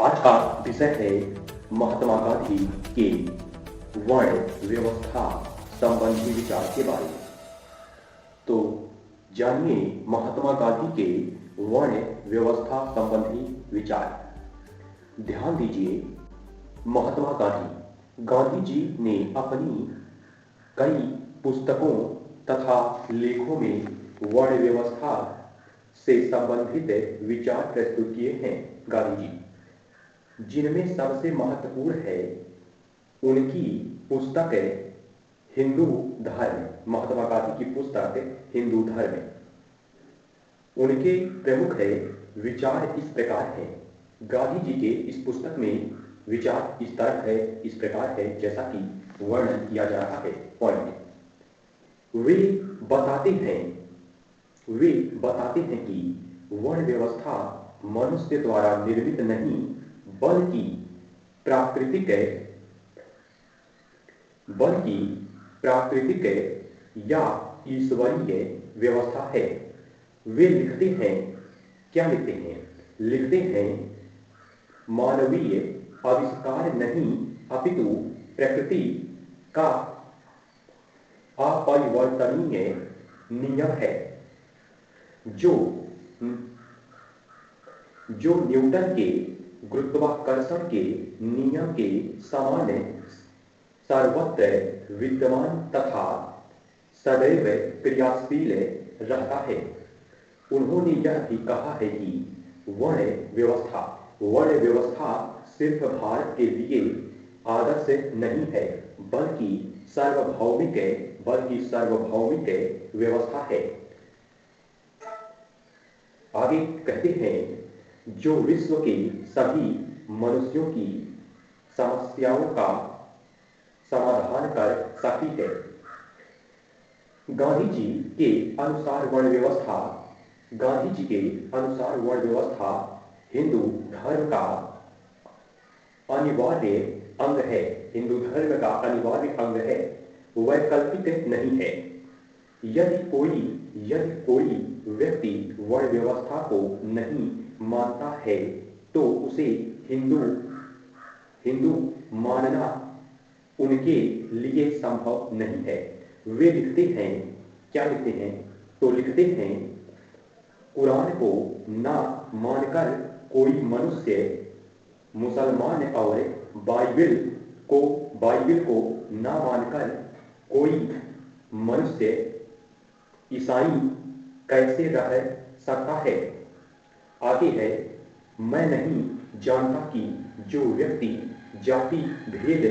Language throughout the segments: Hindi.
आज का विषय है महात्मा गांधी के वर्ण व्यवस्था संबंधी विचार के बारे में। तो जानिए महात्मा गांधी के वर्ण व्यवस्था संबंधी विचार। ध्यान दीजिए, महात्मा गांधी जी ने अपनी कई पुस्तकों तथा लेखों में वर्ण व्यवस्था से संबंधित विचार प्रस्तुत किए हैं गांधी जी, जिनमें सबसे महत्वपूर्ण है उनकी पुस्तक हिंदू धर्म। महात्मा गांधी की पुस्तक हिंदू धर्म, उनके प्रमुख विचार इस प्रकार है। गांधी जी के इस पुस्तक में विचार इस तरह है, इस प्रकार है जैसा कि वर्णन किया जा रहा है। पॉइंट, वे बताते हैं कि वर्ण व्यवस्था मनुष्य द्वारा निर्मित नहीं बल्कि प्राकृतिक या ईश्वरीय व्यवस्था है। वे लिखते हैं, क्या लिखते हैं? लिखते हैं, मानवीय आविष्कार नहीं अपितु प्रकृति का अपरिवर्तनीय नियम है, जो न्यूटन के गुरुत्वाकर्षण के नियम के समान सर्वत्र विद्यमान तथा सदैव क्रियाशील रहता है। उन्होंने यह भी कहा है कि वर्ण व्यवस्था सिर्फ भारत के लिए आदर्श नहीं है बल्कि सार्वभौमिक व्यवस्था है। आगे कहते हैं, जो विश्व के सभी मनुष्यों की समस्याओं का समाधान कर सकती है। गांधी जी के अनुसार वर्ण व्यवस्था हिंदू धर्म का अनिवार्य अंग है। हिंदू धर्म का अनिवार्य अंग है, वैकल्पिक नहीं है। यदि कोई व्यक्ति वर्ण व्यवस्था को नहीं मानता है तो उसे हिंदू मानना उनके लिए संभव नहीं है। वे लिखते हैं, क्या लिखते हैं? तो लिखते हैं, कुरान को ना मानकर कोई मनुष्य मुसलमान और बाइबिल को ना मानकर कोई मनुष्य ईसाई कैसे रह सकता है? आगे है, मैं नहीं जानता कि जो व्यक्ति जाति भेद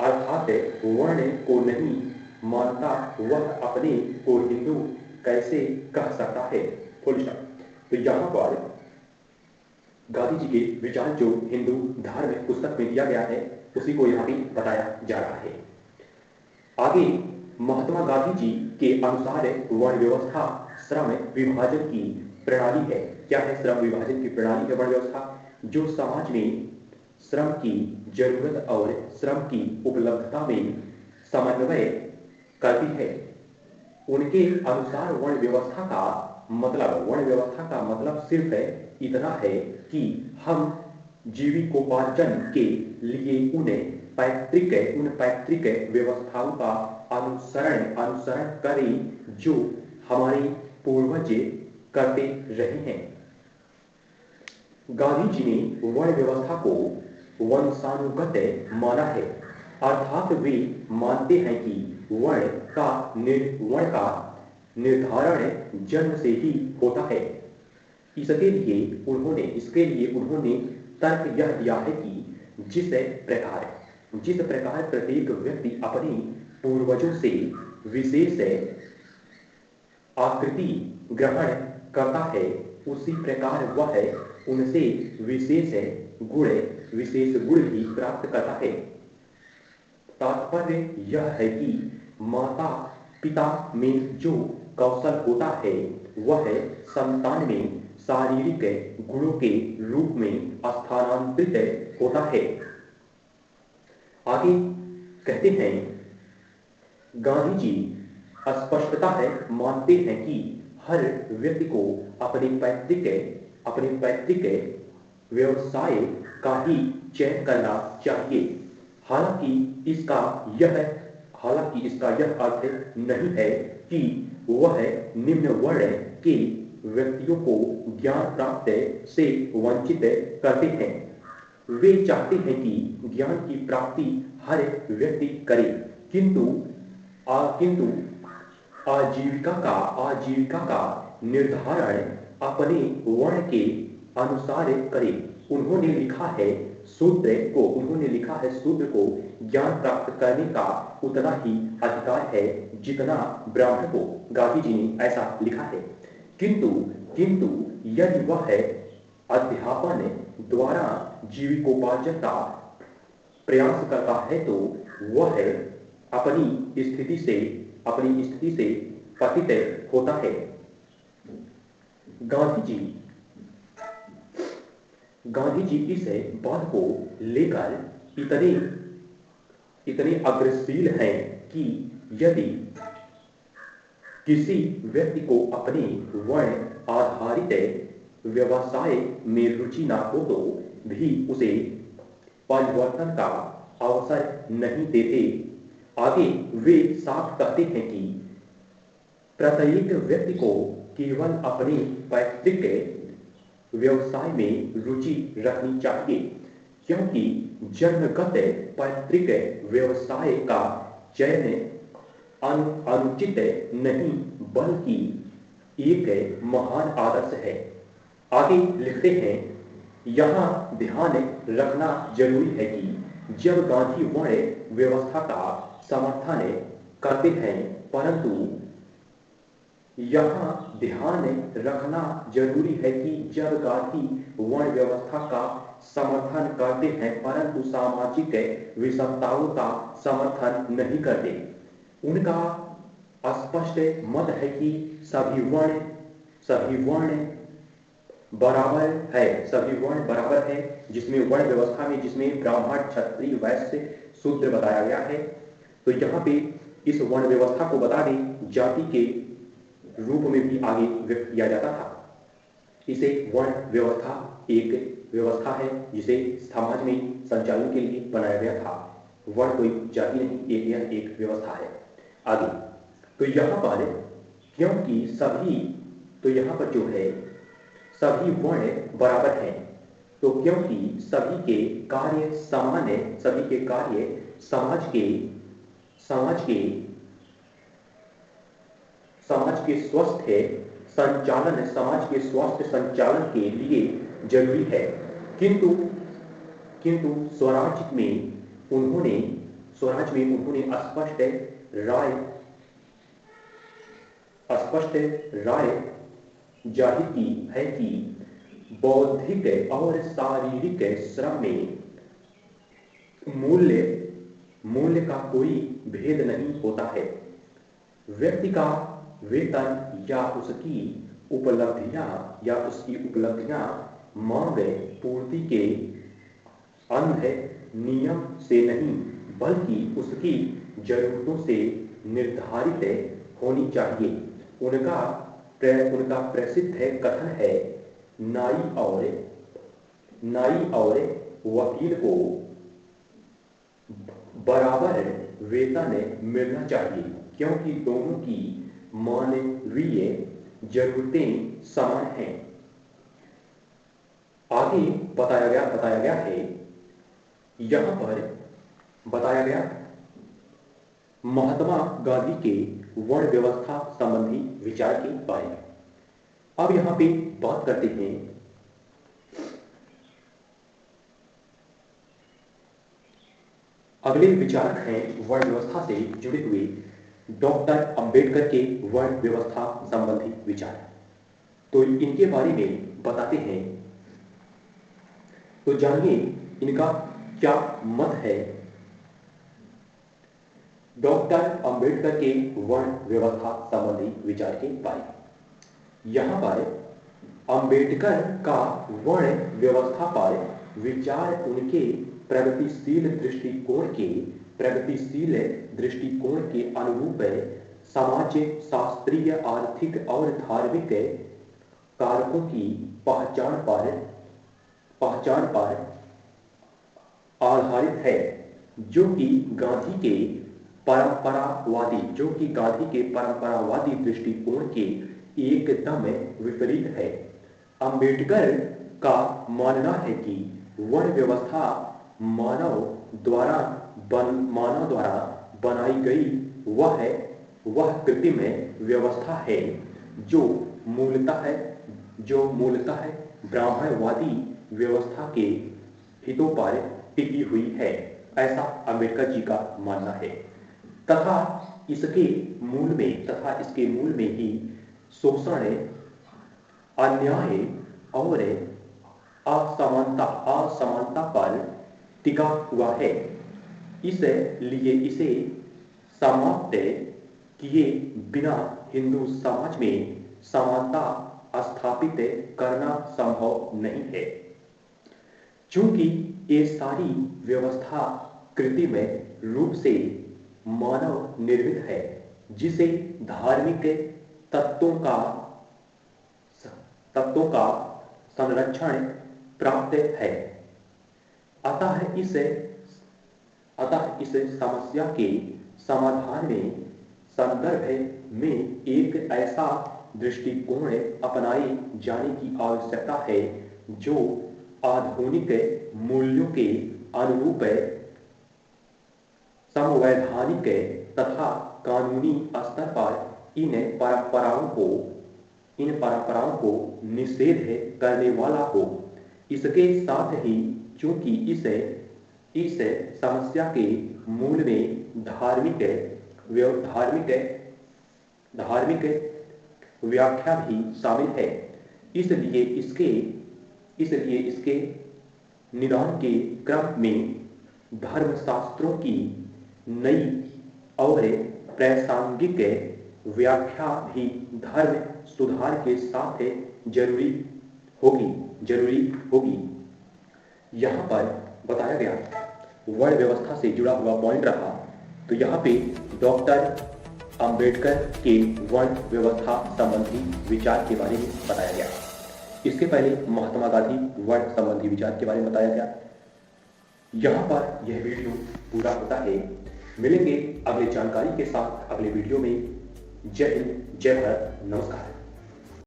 अर्थात वर्ण को नहीं मानता वह अपने को हिंदू कैसे कह सकता है। Full stop. तो यहाँ पर गांधी जी के विचार जो हिंदू धर्म पुस्तक में दिया गया है उसी को यहाँ पे बताया जा रहा है। आगे महात्मा गांधी जी के अनुसार वर्ण व्यवस्था श्रम विभाजन की प्रणाली है। क्या है श्रम विभाजन की प्रणाली? है वर्ण व्यवस्था जो समाज में श्रम की जरूरत और श्रम की उपलब्धता में समन्वय करती है। उनके अनुसार वर्ण व्यवस्था का मतलब सिर्फ इतना है कि हम जीविकोपार्जन के लिए उन पैतृक व्यवस्थाओं का अनुसरण करें जो हमारे पूर्वज करते रहे हैं। गांधी जी ने वर्ण व्यवस्था को वंशानुगत माना है, अर्थात वे मानते हैं कि वर्ण का निर्धारण जन्म से ही होता है। इसके लिए उन्होंने तर्क यह दिया है कि जिस प्रकार प्रत्येक व्यक्ति अपने पूर्वजों से विशेष आकृति ग्रहण करता है उसी प्रकार वह उनसे विशेष गुण भी प्राप्त करता है। तात्पर्य यह है कि माता पिता में जो कौशल होता है वह संतान में शारीरिक गुणों के रूप में स्थानांतरित होता है। आगे कहते हैं, गांधी जी स्पष्टता मानते हैं कि हर व्यक्ति को अपने पैतृक व्यवसाय का ही चयन करना चाहिए। हालांकि इसका यह हालांकि इसका यह अर्थ नहीं है कि वह निम्न वर्ण के व्यक्तियों को ज्ञान प्राप्त से वंचित करते हैं। वे चाहते हैं कि ज्ञान की प्राप्ति हर व्यक्ति करे, किंतु किंतु आजीविका का निर्धारण अपने वर्ण के अनुसार करे। उन्होंने लिखा है शूद्र को ज्ञान प्राप्त करने का उतना ही अधिकार है जितना ब्राह्मण को। गांधी जी ने ऐसा लिखा है। किंतु किंतु यदि वह अध्यापन द्वारा जीविकोपार्जन का प्रयास करता है तो वह अपनी स्थिति से पतित होता है। गांधी जी इस बात को लेकर इतने अग्रशील हैं कि यदि किसी व्यक्ति को अपने वर्ण आधारित व्यवसाय में रुचि न हो तो भी उसे परिवर्तन का अवसर नहीं देते। आगे वे साफ कहते हैं कि प्रत्येक व्यक्ति को केवल अपने पैतृक व्यवसाय में रुचि रखनी चाहिए, क्योंकि जन्मगत पैतृक व्यवसाय का चयन अनुचित नहीं बल्कि एक महान आदर्श है। आगे लिखते हैं, यहाँ ध्यान रखना जरूरी है कि जब गांधी वर्ण व्यवस्था का समर्थन करते हैं, परंतु यहाँ ध्यान रखना जरूरी है कि जब गांधी वर्ण व्यवस्था का समर्थन करते हैं परंतु सामाजिक विषमताओं का समर्थन नहीं करते। उनका स्पष्ट मत है कि सभी वर्ण बराबर है, जिसमें वर्ण व्यवस्था में जिसमें ब्राह्मण, क्षत्रिय, वैश्य, शूद्र बताया गया है। तो यहाँ पे इस वर्ण व्यवस्था को बता दें, जाति के रूप में भी आगे व्यक्त किया जाता था। इसे वर्ण व्यवस्था एक व्यवस्था है जिसे समाज में संचालन के लिए बनाया गया था। वर्ण कोई जाति नहीं, यह एक व्यवस्था है। आगे तो यहाँ पर क्योंकि यहाँ पर जो है सभी वर्ण बराबर हैं, तो क्योंकि सभी के कार्य समान है, सभी के कार्य समाज के स्वस्थ संचालन के लिए जरूरी है। किंतु स्वराज में उन्होंने स्पष्ट राय जाहिर की है कि बौद्धिक और शारीरिक श्रम में मूल्य का कोई भेद नहीं होता है। व्यक्ति का वेतन या उसकी उपलब्धियां मांग पूर्ति के अंध नियम से नहीं बल्कि उसकी जरूरतों से निर्धारित होनी चाहिए। उनका प्रसिद्ध कथन है, नाई और वकील को बराबर वेतन मिलना चाहिए, क्योंकि दोनों की मानवीय जरूरतें समान हैं। आगे बताया गया है, यहाँ पर बताया गया महात्मा गांधी के वर्ण व्यवस्था संबंधी विचार के बारे में। अब यहाँ पे बात करते हैं अगले विचारक हैं वर्ण व्यवस्था से जुड़े हुए डॉक्टर अंबेडकर के वर्ण व्यवस्था संबंधी विचार। तो इनके बारे में बताते हैं, तो जानिए इनका क्या मत है। डॉक्टर अंबेडकर के वर्ण व्यवस्था संबंधी विचार के बारे में। यहाँ पर अंबेडकर का वर्ण व्यवस्था पर विचार उनके प्रगतिशील दृष्टिकोण के अनुरूप समाज शास्त्रीय, आर्थिक और धार्मिक कारकों की पहचान पहचान पर आधारित है, जो कि गांधी के परंपरावादी दृष्टिकोण के एकदम विपरीत है। अंबेडकर का मानना है कि वर्ण व्यवस्था मानव द्वारा बनाई गई वह कृत्रिम व्यवस्था है, जो मूलतः ब्राह्मणवादी व्यवस्था के हितों पर टिकी हुई है, ऐसा अंबेडकर जी का मानना है। तथा इसके मूल में ही शोषण, अन्याय और असमानता पर टिका हुआ है। इसलिए इसे समाप्त किए बिना हिंदू समाज में समानता स्थापित करना संभव नहीं है। चूंकि ये सारी व्यवस्था कृत्रिम रूप से मानव निर्मित है, जिसे धार्मिक तत्वों का संरक्षण प्राप्त है। अतः इस समस्या के समाधान में संदर्भ में एक ऐसा दृष्टिकोण अपनाए जाने की आवश्यकता है, जो आधुनिक मूल्यों के अनुरूप संवैधानिक तथा कानूनी स्तर पर इन परंपराओं को निषेध करने वाला हो। इसके साथ ही चूंकि इस समस्या के मूल में धार्मिक व्याख्या भी शामिल है, इसलिए इसके निदान के क्रम में धर्मशास्त्रों की नई और प्रासंगिक व्याख्या भी धर्म सुधार के साथ जरूरी होगी। यहाँ पर बताया गया वर्ण व्यवस्था से जुड़ा हुआ पॉइंट रहा, तो यहाँ पे डॉक्टर अंबेडकर के वर्ण व्यवस्था संबंधी विचार के बारे में बताया गया। इसके पहले महात्मा गांधी वर्ण संबंधी विचार के बारे में बताया गया। यहाँ पर यह वीडियो पूरा होता है। मिलेंगे अगले जानकारी के साथ अगले वीडियो में। जय हिंद, जय भारत, नमस्कार।